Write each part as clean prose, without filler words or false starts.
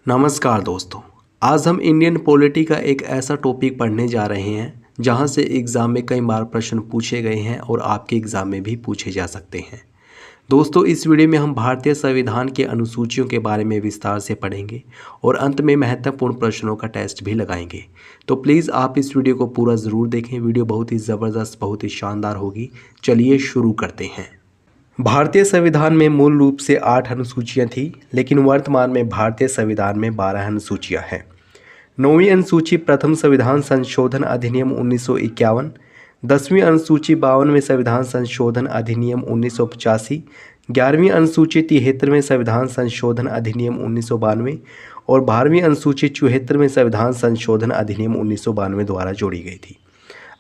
नमस्कार दोस्तों। आज हम इंडियन पॉलिटी का एक ऐसा टॉपिक पढ़ने जा रहे हैं जहां से एग्ज़ाम में कई बार प्रश्न पूछे गए हैं और आपके एग्ज़ाम में भी पूछे जा सकते हैं। दोस्तों, इस वीडियो में हम भारतीय संविधान के अनुसूचियों के बारे में विस्तार से पढ़ेंगे और अंत में महत्वपूर्ण प्रश्नों का टेस्ट भी लगाएंगे। तो प्लीज़ आप इस वीडियो को पूरा ज़रूर देखें। वीडियो बहुत ही ज़बरदस्त, बहुत ही शानदार होगी। चलिए शुरू करते हैं। भारतीय संविधान में मूल रूप से 8 अनुसूचियां थी, लेकिन वर्तमान में भारतीय संविधान में 12 अनुसूचियां हैं। 9वीं अनुसूची प्रथम संविधान संशोधन अधिनियम 1951, 10वीं अनुसूची 52वें संविधान संशोधन अधिनियम 1985, 11वीं अनुसूची 73वें संविधान संशोधन अधिनियम 1992 और 12वीं अनुसूची 74वें संविधान संशोधन अधिनियम 1992 द्वारा जोड़ी गई थी।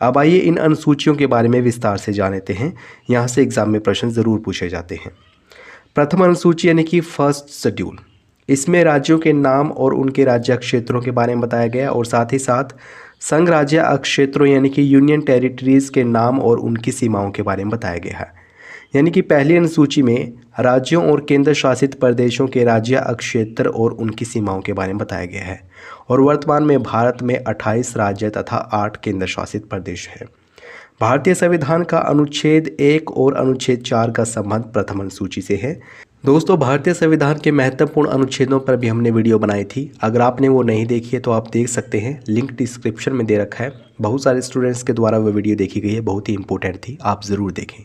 अब आइए इन अनुसूचियों के बारे में विस्तार से जान लेते हैं। यहाँ से एग्जाम में प्रश्न ज़रूर पूछे जाते हैं। प्रथम अनुसूची यानी कि फर्स्ट शेड्यूल, इसमें राज्यों के नाम और उनके राज्य क्षेत्रों के बारे में बताया गया और साथ ही साथ संघ राज्य क्षेत्रों यानी कि यूनियन टेरिटरीज़ के नाम और उनकी सीमाओं के बारे में बताया गया है। यानी कि पहली अनुसूची में राज्यों और केंद्र शासित प्रदेशों के राज्य क्षेत्र और उनकी सीमाओं के बारे में बताया गया है और वर्तमान में भारत में 28 राज्य तथा 8 केंद्र शासित प्रदेश हैं। भारतीय संविधान का अनुच्छेद 1 और अनुच्छेद 4 का संबंध प्रथम अनुसूची से है। दोस्तों, भारतीय संविधान के महत्वपूर्ण अनुच्छेदों पर भी हमने वीडियो बनाई थी। अगर आपने वो नहीं देखी है तो आप देख सकते हैं, लिंक डिस्क्रिप्शन में दे रखा है। बहुत सारे स्टूडेंट्स के द्वारा वो वीडियो देखी गई है, बहुत ही इंपॉर्टेंट थी, आप ज़रूर देखें।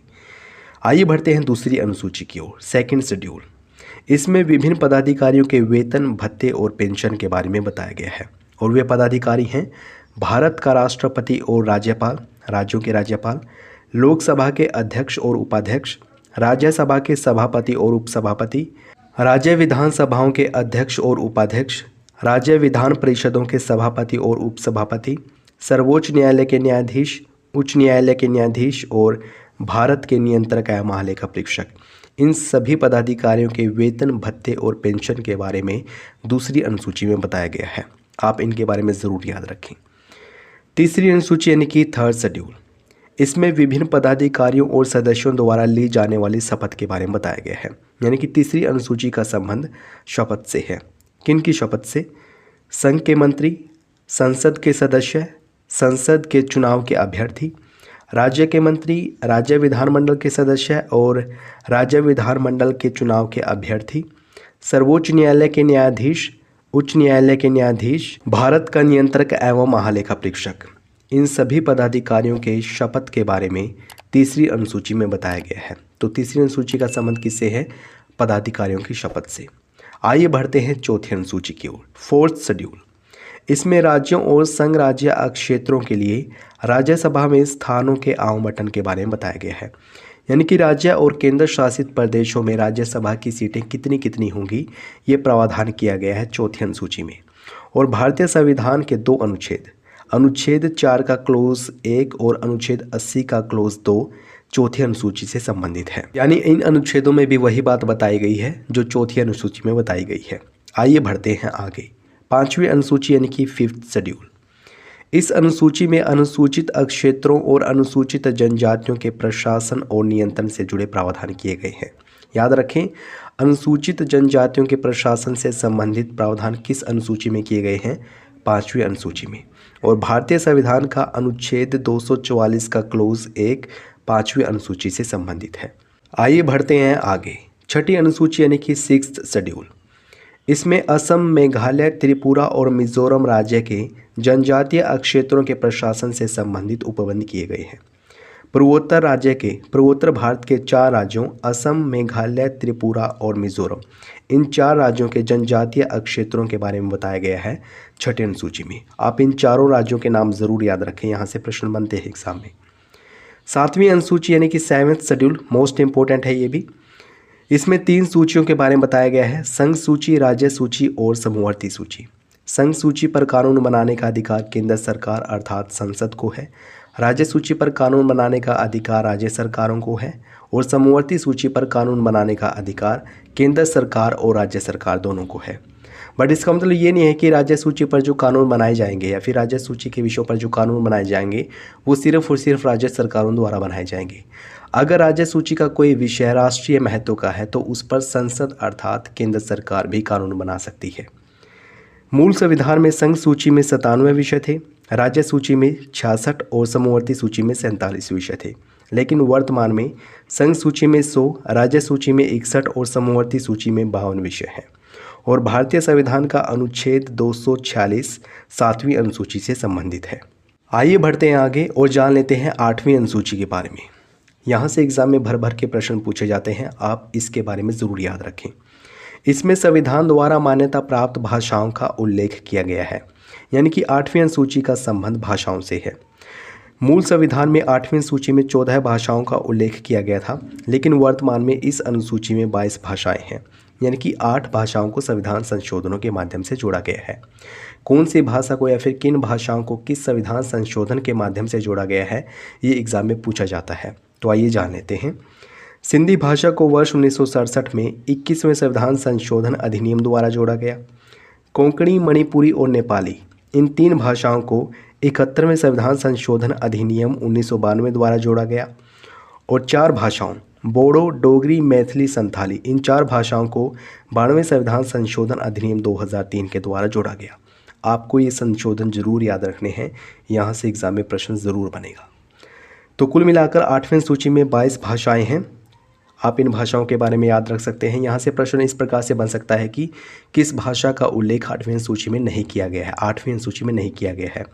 आइए बढ़ते हैं दूसरी अनुसूची की ओर, सेकंड शेड्यूल। इसमें विभिन्न पदाधिकारियों के वेतन, भत्ते और पेंशन के बारे में बताया गया है और वे पदाधिकारी हैं भारत का राष्ट्रपति और राज्यपाल, राज्यों के राज्यपाल, लोकसभा के अध्यक्ष और उपाध्यक्ष, राज्यसभा के सभापति और उपसभापति, राज्य विधानसभाओं के अध्यक्ष और उपाध्यक्ष, राज्य विधान परिषदों के सभापति और उपसभापति, सर्वोच्च न्यायालय के न्यायाधीश, उच्च न्यायालय के न्यायाधीश और भारत के नियंत्रक एवं महालेखा परीक्षक। इन सभी पदाधिकारियों के वेतन, भत्ते और पेंशन के बारे में दूसरी अनुसूची में बताया गया है। आप इनके बारे में ज़रूर याद रखें। तीसरी अनुसूची यानी कि थर्ड शेड्यूल, इसमें विभिन्न पदाधिकारियों और सदस्यों द्वारा ली जाने वाली शपथ के बारे में बताया गया है। यानी कि तीसरी अनुसूची का संबंध शपथ से है। किन की शपथ से? संघ के मंत्री, संसद के सदस्य, संसद के चुनाव के अभ्यर्थी, राज्य के मंत्री, राज्य विधानमंडल के सदस्य और राज्य विधानमंडल के चुनाव के अभ्यर्थी, सर्वोच्च न्यायालय के न्यायाधीश, उच्च न्यायालय के न्यायाधीश, भारत का नियंत्रक एवं महालेखा परीक्षक। इन सभी पदाधिकारियों के शपथ के बारे में तीसरी अनुसूची में बताया गया है। तो तीसरी अनुसूची का संबंध किससे है? पदाधिकारियों की शपथ से। आइए बढ़ते हैं चौथी अनुसूची की ओर, फोर्थ शेड्यूल। इसमें राज्यों और संघ राज्य क्षेत्रों के लिए राज्यसभा में स्थानों के आवंटन के बारे में बताया गया है। यानी कि राज्य और केंद्र शासित प्रदेशों में राज्यसभा की सीटें कितनी कितनी होंगी, ये प्रावधान किया गया है चौथी अनुसूची में। और भारतीय संविधान के 2 अनुच्छेद, अनुच्छेद 4 का क्लोज 1 और अनुच्छेद 80 का क्लोज 2 चौथी अनुसूची से संबंधित है। यानी इन अनुच्छेदों में भी वही बात बताई गई है जो चौथी अनुसूची में बताई गई है। आइए बढ़ते हैं आगे, पांचवी अनुसूची यानी कि फिफ्थ शेड्यूल। इस अनुसूची में अनुसूचित क्षेत्रों और अनुसूचित जनजातियों के प्रशासन और नियंत्रण से जुड़े प्रावधान किए गए हैं। याद रखें, अनुसूचित जनजातियों के प्रशासन से संबंधित प्रावधान किस अनुसूची में किए गए हैं? पांचवी अनुसूची में। और भारतीय संविधान का अनुच्छेद 244 का क्लोज 1 पांचवी अनुसूची से संबंधित है। आइए बढ़ते हैं आगे, छठी अनुसूची यानी कि सिक्स्थ शेड्यूल। इसमें असम, मेघालय, त्रिपुरा और मिजोरम राज्य के जनजातीय क्षेत्रों के प्रशासन से संबंधित उपबंध किए गए हैं। पूर्वोत्तर भारत के 4 राज्यों असम, मेघालय, त्रिपुरा और मिजोरम, इन 4 राज्यों के जनजातीय क्षेत्रों के बारे में बताया गया है छठी अनुसूची में। आप इन चारों राज्यों के नाम ज़रूर याद रखें, यहाँ से प्रश्न बनते हैं एग्जाम में। सातवीं अनुसूची यानी कि सेवेंथ शेड्यूल, मोस्ट इंपॉर्टेंट है ये भी। इसमें 3 सूचियों के बारे में बताया गया है, संघ सूची, राज्य सूची और समवर्ती सूची। संघ सूची पर कानून बनाने का अधिकार केंद्र सरकार अर्थात संसद को है, राज्य सूची पर कानून बनाने का अधिकार राज्य सरकारों को है और समवर्ती सूची पर कानून बनाने का अधिकार केंद्र सरकार और राज्य सरकार दोनों को है। बट इसका मतलब ये नहीं है कि राज्य सूची पर जो कानून बनाए जाएंगे या फिर राज्य सूची के विषयों पर जो कानून बनाए जाएंगे वो सिर्फ और सिर्फ राज्य सरकारों द्वारा बनाए जाएंगे। अगर राज्य सूची का कोई विषय राष्ट्रीय महत्व का है तो उस पर संसद अर्थात केंद्र सरकार भी कानून बना सकती है। मूल संविधान में संघ सूची में 97 विषय थे, राज्य सूची में 66 और समवर्ती सूची में 47 विषय थे। लेकिन वर्तमान में संघ सूची में 100, राज्य सूची में 61 और समवर्ती सूची में 52 विषय हैं। और भारतीय संविधान का अनुच्छेद 246 7वीं अनुसूची से संबंधित है। आइए बढ़ते हैं आगे और जान लेते हैं 8वीं अनुसूची के बारे में। यहाँ से एग्जाम में भर भर के प्रश्न पूछे जाते हैं, आप इसके बारे में ज़रूर याद रखें। इसमें संविधान द्वारा मान्यता प्राप्त भाषाओं का उल्लेख किया गया है, यानी कि 8वीं अनुसूची का संबंध भाषाओं से है। मूल संविधान में 8वीं सूची में 14 भाषाओं का उल्लेख किया गया था, लेकिन वर्तमान में इस अनुसूची में 22 भाषाएं हैं, यानी कि 8 भाषाओं को संविधान संशोधनों के माध्यम से जोड़ा गया है। कौन सी भाषा को या फिर किन भाषाओं को किस संविधान संशोधन के माध्यम से जोड़ा गया है, ये एग्जाम में पूछा जाता है। तो आइए जान लेते हैं। सिंधी भाषा को वर्ष 1967 में 21वें संविधान संशोधन अधिनियम द्वारा जोड़ा गया। कोंकणी, मणिपुरी और नेपाली, इन 3 भाषाओं को 71वें संविधान संशोधन अधिनियम 1992 द्वारा जोड़ा गया। और 4 भाषाओं बोडो, डोगरी, मैथिली, संथाली, इन 4 भाषाओं को 92वें संविधान संशोधन अधिनियम 2003 के द्वारा जोड़ा गया। आपको ये संशोधन जरूर याद रखने हैं, यहाँ से एग्जाम में प्रश्न ज़रूर बनेगा। तो कुल मिलाकर 8वीं सूची में 22 भाषाएं हैं। आप इन भाषाओं के बारे में याद रख सकते हैं। यहाँ से प्रश्न इस प्रकार से बन सकता है कि किस भाषा का उल्लेख 8वीं सूची में नहीं किया गया है, 8वीं सूची में नहीं किया गया है।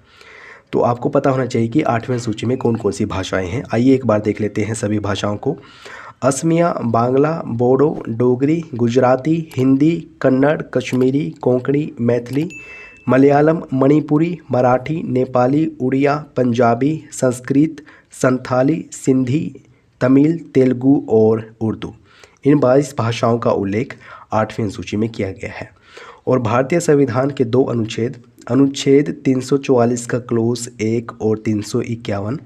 तो आपको पता होना चाहिए कि 8वीं सूची में कौन कौन सी भाषाएं हैं। आइए एक बार देख लेते हैं सभी भाषाओं को। असमिया, बांग्ला, बोडो, डोगरी, गुजराती, हिंदी, कन्नड़, कश्मीरी, कोंकणी, मैथिली, मलयालम, मणिपुरी, मराठी, नेपाली, उड़िया, पंजाबी, संस्कृत, संथाली, सिंधी, तमिल, तेलुगु और उर्दू, इन 22 भाषाओं का उल्लेख 8वीं सूची में किया गया है। और भारतीय संविधान के 2 अनुच्छेद 344 का क्लोज 1 और 351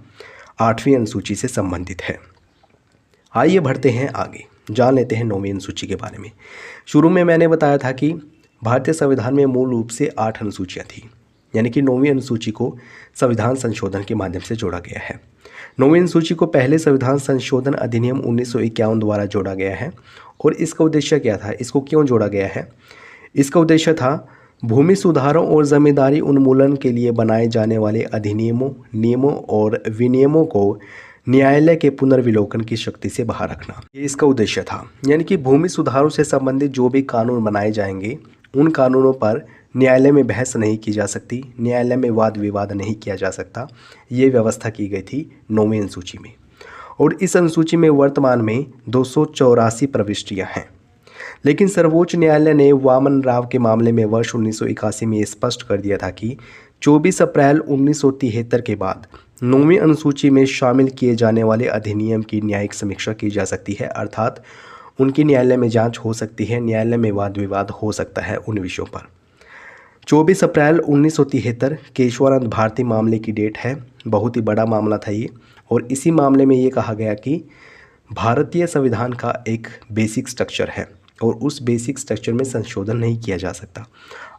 8वीं अनुसूची से संबंधित है। आइए बढ़ते हैं आगे, जान लेते हैं 9वीं अनुसूची के बारे में। शुरू में मैंने बताया था कि भारतीय संविधान में मूल रूप से 8 अनुसूचियाँ थी, यानी कि 9वीं अनुसूची को संविधान संशोधन के माध्यम से जोड़ा गया है। 9वीं अनुसूची को पहले संविधान संशोधन अधिनियम 1951 द्वारा जोड़ा गया है। और इसका उद्देश्य क्या था, इसको क्यों जोड़ा गया है? इसका उद्देश्य था भूमि सुधारों और जमींदारी उन्मूलन के लिए बनाए जाने वाले अधिनियमों, नियमों और विनियमों को न्यायालय के पुनर्विलोकन की शक्ति से बाहर रखना, ये इसका उद्देश्य था। यानी कि भूमि सुधारों से संबंधित जो भी कानून बनाए जाएंगे, उन कानूनों पर न्यायालय में बहस नहीं की जा सकती, न्यायालय में वाद विवाद नहीं किया जा सकता, ये व्यवस्था की गई थी 9वीं अनुसूची में। और इस अनुसूची में वर्तमान में 284 प्रविष्टियाँ हैं। लेकिन सर्वोच्च न्यायालय ने वामन राव के मामले में वर्ष 1981 में स्पष्ट कर दिया था कि 24 अप्रैल 1973 के बाद 9वीं अनुसूची में शामिल किए जाने वाले अधिनियम की न्यायिक समीक्षा की जा सकती है, अर्थात उनकी न्यायालय में जांच हो सकती है, न्यायालय में वाद विवाद हो सकता है उन विषयों पर। 24 अप्रैल 1973 केशवानंद भारती मामले की डेट है, बहुत ही बड़ा मामला था ये। और इसी मामले में ये कहा गया कि भारतीय संविधान का एक बेसिक स्ट्रक्चर है और उस बेसिक स्ट्रक्चर में संशोधन नहीं किया जा सकता।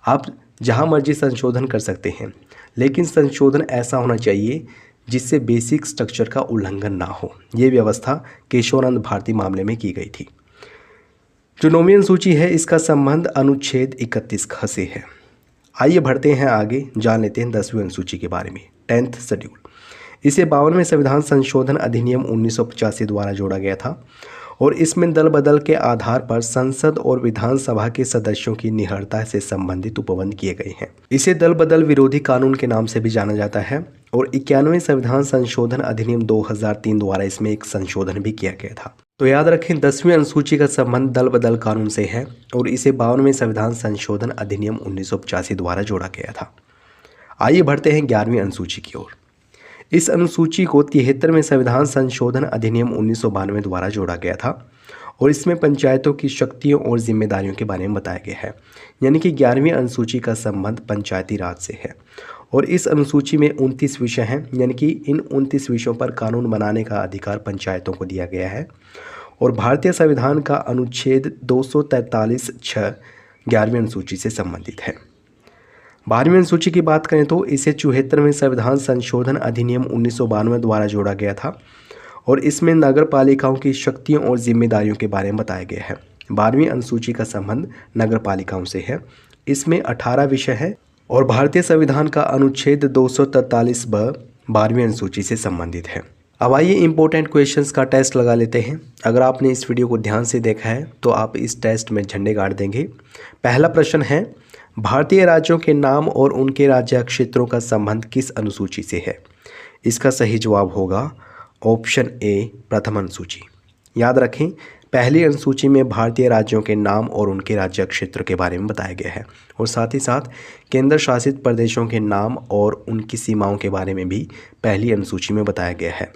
आप जहाँ मर्जी संशोधन कर सकते हैं, लेकिन संशोधन ऐसा होना चाहिए जिससे बेसिक स्ट्रक्चर का उल्लंघन ना हो। ये व्यवस्था केशवानंद भारती मामले में की गई थी। जो 9वीं अनुसूची है, इसका संबंध अनुच्छेद 31 ख से है। आइए बढ़ते हैं आगे, जान लेते हैं 10वीं अनुसूची के बारे में, 10th शेड्यूल। इसे 52वें संविधान संशोधन अधिनियम 1985 द्वारा जोड़ा गया था। और इसमें दल बदल के आधार पर संसद और विधानसभा के सदस्यों की निहरता से संबंधित उपबंध किए गए हैं। इसे दल बदल विरोधी कानून के नाम से भी जाना जाता है। और 91वें संविधान संशोधन अधिनियम 2003 द्वारा इसमें एक संशोधन भी किया गया था। तो याद रखें, 10वीं अनुसूची का संबंध दल बदल कानून से है और इसे 52वें संविधान संशोधन अधिनियम 1985 द्वारा जोड़ा गया था। आइए बढ़ते हैं 11वीं अनुसूची की ओर। इस अनुसूची को 73वें संविधान संशोधन अधिनियम 1992 द्वारा जोड़ा गया था और इसमें पंचायतों की शक्तियों और जिम्मेदारियों के बारे में बताया गया है। यानी कि 11वीं अनुसूची का संबंध पंचायती राज से है। और इस अनुसूची में 29 विषय हैं, यानी कि इन 29 विषयों पर कानून बनाने का अधिकार पंचायतों को दिया गया है। और भारतीय संविधान का अनुच्छेद 243(6) 11वीं अनुसूची से संबंधित है। 12वीं अनुसूची की बात करें तो इसे 74वें संविधान संशोधन अधिनियम 1992 द्वारा जोड़ा गया था और इसमें नगर पालिकाओं की शक्तियों और जिम्मेदारियों के बारे में बताया गया है। 12वीं अनुसूची का संबंध नगर पालिकाओं से है इसमें 18 विषय है और भारतीय संविधान का अनुच्छेद 243 12वीं अनुसूची से संबंधित है। अब आइए इंपॉर्टेंट क्वेश्चंस का टेस्ट लगा लेते हैं। अगर आपने इस वीडियो को ध्यान से देखा है तो आप इस टेस्ट में झंडे गाड़ देंगे। पहला प्रश्न है, भारतीय राज्यों के नाम और उनके राज्य क्षेत्रों का संबंध किस अनुसूची से है? इसका सही जवाब होगा ऑप्शन ए, प्रथम अनुसूची। याद रखें, पहली अनुसूची में भारतीय राज्यों के नाम और उनके राज्य क्षेत्र के बारे में बताया गया है और साथ ही साथ केंद्र शासित प्रदेशों के नाम और उनकी सीमाओं के बारे में भी पहली अनुसूची में बताया गया है।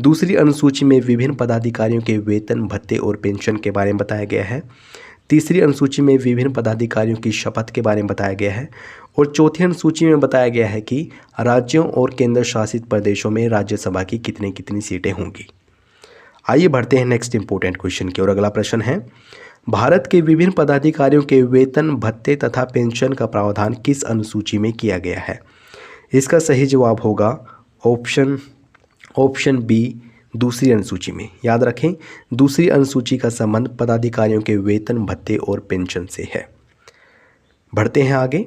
दूसरी अनुसूची में विभिन्न पदाधिकारियों के वेतन, भत्ते और पेंशन के बारे में बताया गया है। तीसरी अनुसूची में विभिन्न पदाधिकारियों की शपथ के बारे में बताया गया है और चौथी अनुसूची में बताया गया है कि राज्यों और केंद्र शासित प्रदेशों में राज्यसभा की कितनी कितनी सीटें होंगी। आइए बढ़ते हैं नेक्स्ट इंपॉर्टेंट क्वेश्चन की ओर। अगला प्रश्न है, भारत के विभिन्न पदाधिकारियों के वेतन, भत्ते तथा पेंशन का प्रावधान किस अनुसूची में किया गया है? इसका सही जवाब होगा ऑप्शन बी, दूसरी अनुसूची में। याद रखें, दूसरी अनुसूची का संबंध पदाधिकारियों के वेतन, भत्ते और पेंशन से है। बढ़ते हैं आगे।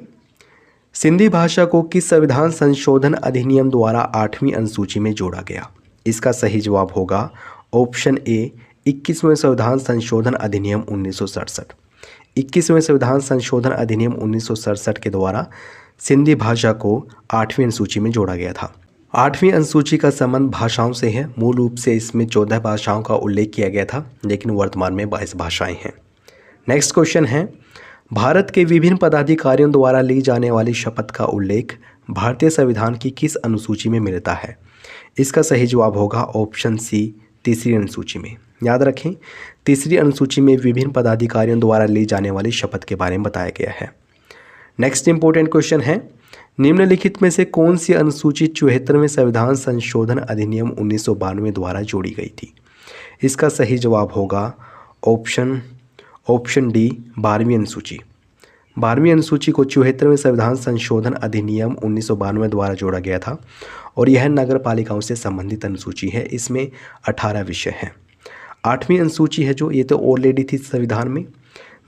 सिंधी भाषा को किस संविधान संशोधन अधिनियम द्वारा 8वीं अनुसूची में जोड़ा गया? इसका सही जवाब होगा ऑप्शन ए, 21वें संविधान संशोधन अधिनियम 1967। 21वें संविधान संशोधन अधिनियम 1967 के द्वारा सिंधी भाषा को 8वीं अनुसूची में जोड़ा गया था। 8वीं अनुसूची का संबंध भाषाओं से है। मूल रूप से इसमें 14 भाषाओं का उल्लेख किया गया था, लेकिन वर्तमान में 22 भाषाएं हैं। नेक्स्ट क्वेश्चन है, भारत के विभिन्न पदाधिकारियों द्वारा ली जाने वाली शपथ का उल्लेख भारतीय संविधान की किस अनुसूची में मिलता है? इसका सही जवाब होगा ऑप्शन सी, तीसरी अनुसूची में। याद रखें, तीसरी अनुसूची में विभिन्न पदाधिकारियों द्वारा ली जाने वाली शपथ के बारे में बताया गया है। नेक्स्ट इंपॉर्टेंट क्वेश्चन है, निम्नलिखित में से कौन सी अनुसूची 74वें संविधान संशोधन अधिनियम 1992 द्वारा जोड़ी गई थी? इसका सही जवाब होगा ऑप्शन डी, 12वीं अनुसूची। 12वीं अनुसूची को 74वें संविधान संशोधन अधिनियम 1992 द्वारा जोड़ा गया था और यह नगर पालिकाओं से संबंधित अनुसूची है। इसमें 18 विषय हैं। 8वीं अनुसूची है जो, ये तो ऑलरेडी थी संविधान में।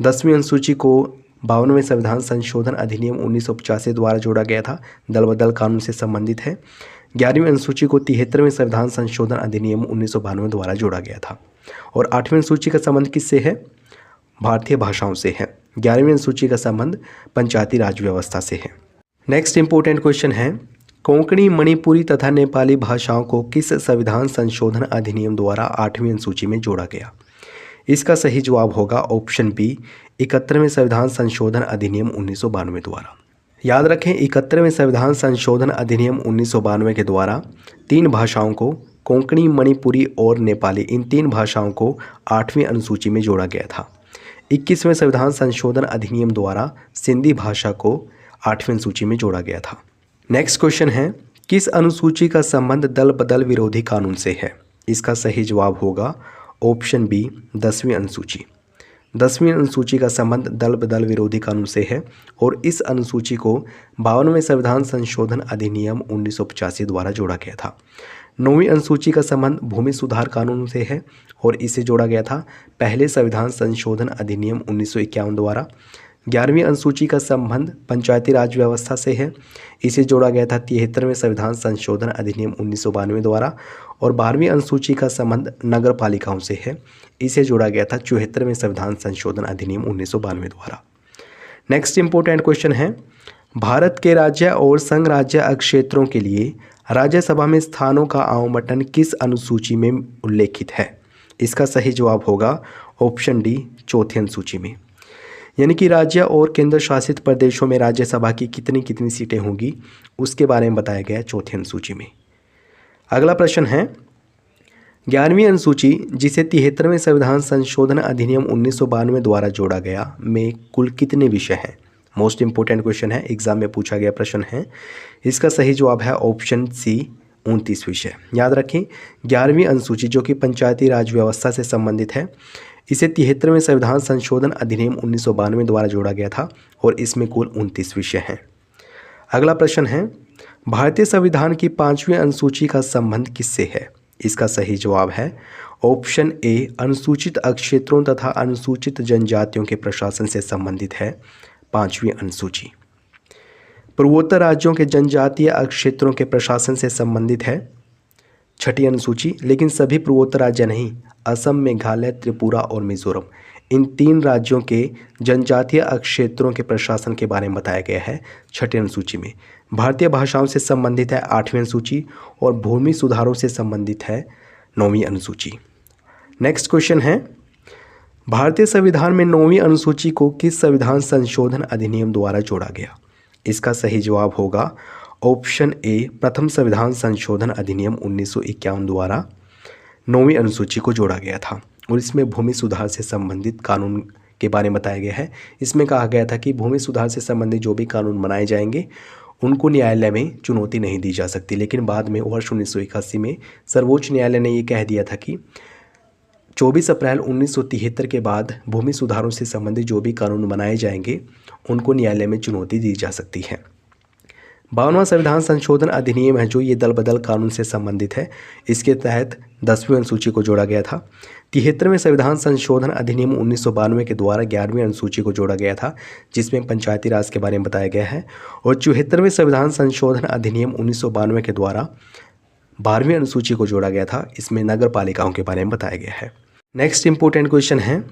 10वीं अनुसूची को 52वें संविधान संशोधन अधिनियम 1985 द्वारा जोड़ा गया था, दल बदल कानून से संबंधित है। 11वीं अनुसूची को 73वें संविधान संशोधन अधिनियम 1992 द्वारा जोड़ा गया था और 8वीं अनुसूची का संबंध किससे है? भारतीय भाषाओं से है। 11वीं अनुसूची का संबंध पंचायती राज व्यवस्था से है। नेक्स्ट इंपॉर्टेंट क्वेश्चन है, कोंकणी, मणिपुरी तथा नेपाली भाषाओं को किस संविधान संशोधन अधिनियम द्वारा 8वीं अनुसूची में जोड़ा गया? इसका सही जवाब होगा ऑप्शन बी, 71वें संविधान संशोधन अधिनियम 1992 द्वारा। याद रखें, 71वें संविधान संशोधन अधिनियम 1992 के द्वारा 3 भाषाओं को, कोंकणी, मणिपुरी और नेपाली, इन 3 भाषाओं को 8वीं अनुसूची में जोड़ा गया था। 21वें संविधान संशोधन अधिनियम द्वारा सिंधी भाषा को 8वीं अनुसूची में जोड़ा गया था। नेक्स्ट क्वेश्चन है, किस अनुसूची का संबंध दल बदल विरोधी कानून से है? इसका सही जवाब होगा ऑप्शन बी, 10वीं अनुसूची। 10वीं अनुसूची का संबंध दल बदल विरोधी कानून से है और इस अनुसूची को 52वें संविधान संशोधन अधिनियम 1985 द्वारा जोड़ा गया था। 9वीं अनुसूची का संबंध भूमि सुधार कानून से है और इसे जोड़ा गया था पहले संविधान संशोधन अधिनियम 1951 द्वारा। 11वीं अनुसूची का संबंध पंचायती राज व्यवस्था से है, इसे जोड़ा गया था 73वें संविधान संशोधन अधिनियम 1992 द्वारा और 12वीं अनुसूची का संबंध नगर पालिकाओं से है, इसे जोड़ा गया था 74वें संविधान संशोधन अधिनियम 1992 द्वारा। नेक्स्ट इंपॉर्टेंट क्वेश्चन है, भारत के राज्य और संघ राज्य क्षेत्रों के लिए राज्यसभा में स्थानों का आवंटन किस अनुसूची में उल्लेखित है? इसका सही जवाब होगा ऑप्शन डी, चौथी अनुसूची में। यानी कि राज्य और केंद्र शासित प्रदेशों में राज्यसभा की कितनी कितनी सीटें होंगी उसके बारे में बताया गया चौथी अनुसूची में। अगला प्रश्न है, 11वीं अनुसूची जिसे 73वें संविधान संशोधन अधिनियम 1992 द्वारा जोड़ा गया में कुल कितने विषय हैं? मोस्ट इंपोर्टेंट क्वेश्चन है, एग्जाम में पूछा गया प्रश्न है। इसका सही जवाब है ऑप्शन सी, 29 विषय। याद रखें, 11वीं अनुसूची जो कि पंचायती राज व्यवस्था से संबंधित है, इसे 73वें संविधान संशोधन अधिनियम 1992 द्वारा जोड़ा गया था और इसमें कुल 29 विषय हैं। अगला प्रश्न है, भारतीय संविधान की 5वीं अनुसूची का संबंध किससे है? इसका सही जवाब है ऑप्शन ए, अनुसूचित क्षेत्रों तथा अनुसूचित जनजातियों के प्रशासन से संबंधित है 5वीं अनुसूची। पूर्वोत्तर राज्यों के जनजातीय क्षेत्रों के प्रशासन से संबंधित है 6ठी अनुसूची, लेकिन सभी पूर्वोत्तर राज्य नहीं, असम, मेघालय, त्रिपुरा और मिजोरम, इन 3 राज्यों के जनजातीय क्षेत्रों के प्रशासन के बारे में बताया गया है 6ठी अनुसूची में। भारतीय भाषाओं से संबंधित है 8वीं अनुसूची और भूमि सुधारों से संबंधित है 9वीं अनुसूची। नेक्स्ट क्वेश्चन है, भारतीय संविधान में 9वीं अनुसूची को किस संविधान संशोधन अधिनियम द्वारा जोड़ा गया? इसका सही जवाब होगा ऑप्शन ए, प्रथम संविधान संशोधन अधिनियम 1951 द्वारा 9वीं अनुसूची को जोड़ा गया था और इसमें भूमि सुधार से संबंधित कानून के बारे में बताया गया है। इसमें कहा गया था कि भूमि सुधार से संबंधित जो भी कानून बनाए जाएंगे उनको न्यायालय में चुनौती नहीं दी जा सकती, लेकिन बाद में वर्ष 1981 में सर्वोच्च न्यायालय ने ये कह दिया था कि 24 अप्रैल 1973 के बाद भूमि सुधारों से संबंधित जो भी कानून बनाए जाएंगे उनको न्यायालय में चुनौती दी जा सकती है। 52वां संविधान संशोधन अधिनियम है जो ये दल बदल कानून से संबंधित है, इसके तहत 10वीं अनुसूची को जोड़ा गया था। 73वें संविधान संशोधन अधिनियम 1992 के द्वारा 11वीं अनुसूची को जोड़ा गया था जिसमें पंचायती राज के बारे में बताया गया है और 74वें संविधान संशोधन अधिनियम 1992 के द्वारा 12वीं अनुसूची को जोड़ा गया था, इसमें नगर पालिकाओं के बारे में बताया गया है। नेक्स्ट इंपॉर्टेंट क्वेश्चन है,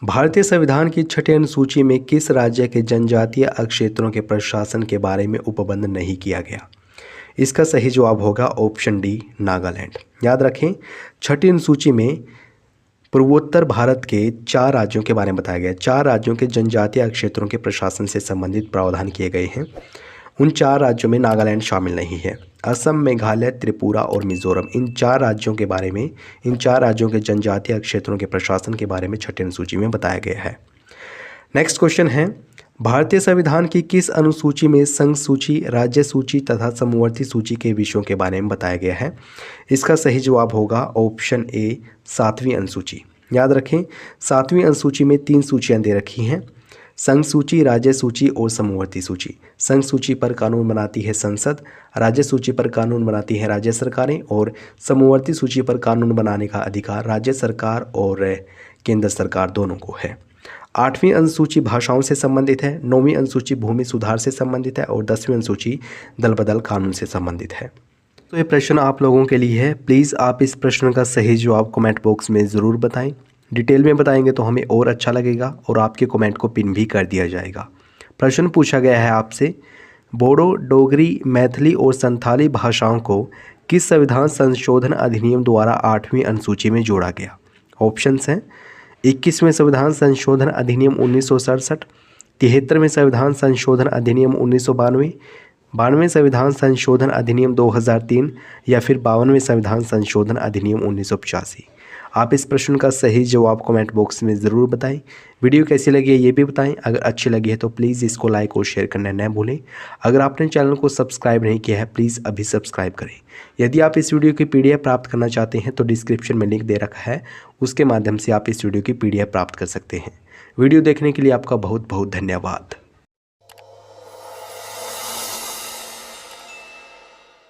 भारतीय संविधान की 6ठी अनुसूची में किस राज्य के जनजातीय क्षेत्रों के प्रशासन के बारे में उपबंध नहीं किया गया? इसका सही जवाब होगा ऑप्शन डी, नागालैंड। याद रखें 6ठी अनुसूची में पूर्वोत्तर भारत के 4 राज्यों के बारे में बताया गया है। 4 राज्यों के जनजातीय क्षेत्रों के प्रशासन से संबंधित प्रावधान किए गए हैं। उन 4 राज्यों में नागालैंड शामिल नहीं है। असम, मेघालय, त्रिपुरा और मिजोरम, इन 4 राज्यों के बारे में, इन 4 राज्यों के जनजातीय क्षेत्रों के प्रशासन के बारे में 6ठी अनुसूची में बताया गया है। नेक्स्ट क्वेश्चन है, भारतीय संविधान की किस अनुसूची में संघ सूची, राज्य सूची तथा समवर्ती सूची के विषयों के बारे में बताया गया है? इसका सही जवाब होगा ऑप्शन ए, 7वीं अनुसूची। याद रखें 7वीं अनुसूची में 3 सूचियाँ दे रखी हैं, संघ सूची, राज्य सूची और समवर्ती सूची। संघ सूची पर कानून बनाती है संसद, राज्य सूची पर कानून बनाती है राज्य सरकारें और समवर्ती सूची पर कानून बनाने का अधिकार राज्य सरकार और केंद्र सरकार दोनों को है। 8वीं अनुसूची भाषाओं से संबंधित है, 9वीं अनुसूची भूमि सुधार से संबंधित है और 10वीं अनुसूची दल बदल कानून से संबंधित है। तो ये प्रश्न आप लोगों के लिए है। प्लीज़ आप इस प्रश्न का सही जवाब कमेंट बॉक्स में ज़रूर बताएं। डिटेल में बताएंगे तो हमें और अच्छा लगेगा और आपके कमेंट को पिन भी कर दिया जाएगा। प्रश्न पूछा गया है आपसे, बोडो, डोगरी, मैथिली और संथाली भाषाओं को किस संविधान संशोधन अधिनियम द्वारा 8वीं अनुसूची में जोड़ा गया? ऑप्शंस हैं 21वें संविधान संशोधन अधिनियम 1967, 73वें संविधान संशोधन अधिनियम 1992, 92वें संविधान संशोधन अधिनियम 2003 या फिर 52वें संविधान संशोधन अधिनियम 1985। आप इस प्रश्न का सही जवाब कमेंट बॉक्स में ज़रूर बताएं। वीडियो कैसी लगी है ये भी बताएं। अगर अच्छी लगी है तो प्लीज़ इसको लाइक और शेयर करना न भूलें। अगर आपने चैनल को सब्सक्राइब नहीं किया है प्लीज़ अभी सब्सक्राइब करें। यदि आप इस वीडियो की PDF प्राप्त करना चाहते हैं तो डिस्क्रिप्शन में लिंक दे रखा है, उसके माध्यम से आप इस वीडियो की PDF प्राप्त कर सकते हैं। वीडियो देखने के लिए आपका बहुत बहुत धन्यवाद।